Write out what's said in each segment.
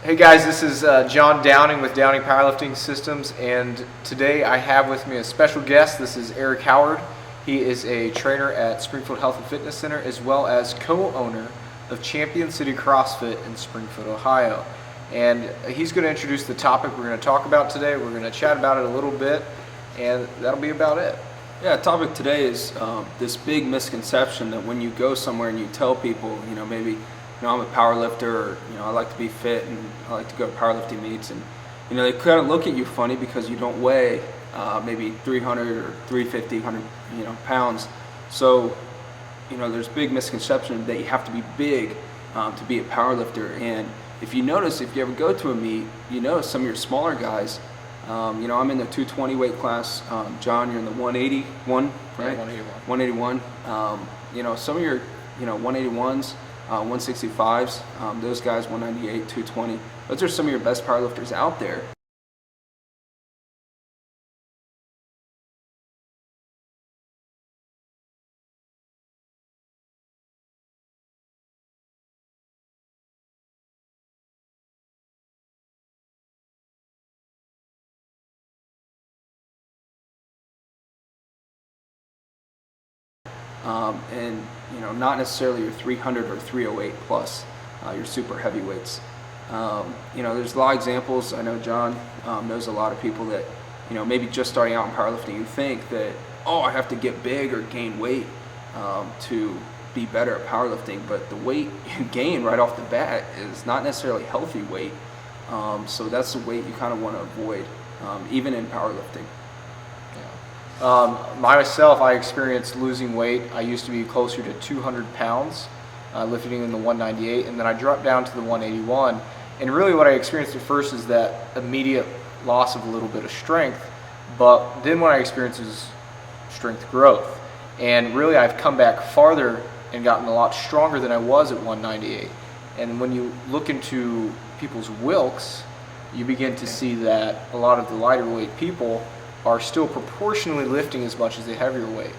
Hey guys, this is John Downing with Downing Powerlifting Systems, and today I have with me a special guest. This is Eric Howard. He is a trainer at Springfield Health and Fitness Center, as well as co-owner of Champion City CrossFit in Springfield, Ohio. And he's going to introduce the topic we're going to talk about today. We're going to chat about it a little bit, and that'll be about it. Yeah, the topic today is this big misconception that when you go somewhere and you tell people, maybe I'm a power lifter, or I like to be fit and I like to go to powerlifting meets, and they kind of look at you funny because you don't weigh maybe 300 or 350, 100 pounds. So there's big misconception that you have to be big to be a power lifter. And if you notice, if you ever go to a meet, you notice some of your smaller guys. I'm in the 220 weight class. John, you're in the 181, right? Yeah, 181. 181. Some of your 181s. 165s, those guys 198, 220. Those are some of your best powerlifters out there. And not necessarily your 300 or 308 plus, your super heavyweights. There's a lot of examples. I know John knows a lot of people that maybe just starting out in powerlifting. You think that, I have to get big or gain weight to be better at powerlifting, but the weight you gain right off the bat is not necessarily healthy weight. So that's the weight you kind of want to avoid, even in powerlifting. Myself, I experienced losing weight. I used to be closer to 200 pounds, lifting in the 198, and then I dropped down to the 181. And really what I experienced at first is that immediate loss of a little bit of strength, but then what I experienced is strength growth. And really I've come back farther and gotten a lot stronger than I was at 198. And when you look into people's Wilks, you begin to see that a lot of the lighter weight people are still proportionally lifting as much as the heavier weight.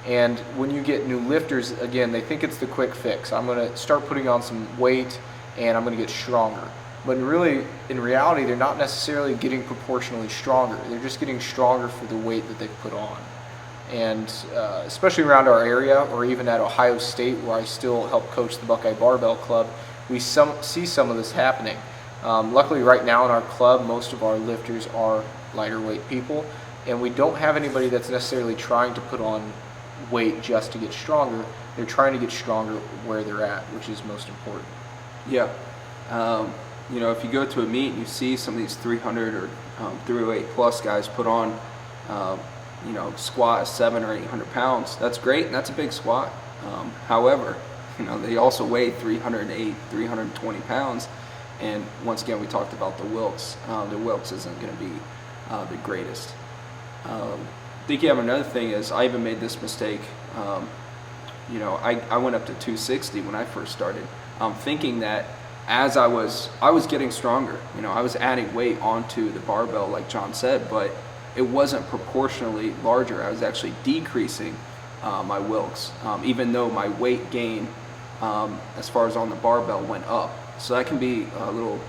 And when you get new lifters, again, they think it's the quick fix. I'm going to start putting on some weight and I'm going to get stronger. But really, in reality, they're not necessarily getting proportionally stronger. They're just getting stronger for the weight that they've put on. And especially around our area, or even at Ohio State, where I still help coach the Buckeye Barbell Club, we see some of this happening. Luckily, right now in our club, most of our lifters are lighter weight people, and we don't have anybody that's necessarily trying to put on weight just to get stronger. They're trying to get stronger where they're at, which is most important. Yeah. If you go to a meet and you see some of these 300 or 308 plus guys put on squat 700 or 800 pounds, that's great, and that's a big squat. However, they also weigh 308, 320 pounds. And once again, we talked about the Wilks. The Wilks isn't going to be the greatest. I think you have another thing is, I even made this mistake. I went up to 260 when I first started, thinking that as I was getting stronger. I was adding weight onto the barbell, like John said, but it wasn't proportionally larger. I was actually decreasing my Wilks, even though my weight gain, as far as on the barbell, went up. So that can be a little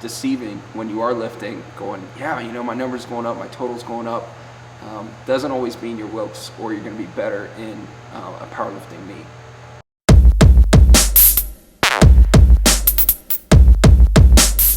deceiving when you are lifting, going, my number's going up, my total's going up. Doesn't always mean your Wilks or you're going to be better in a powerlifting meet.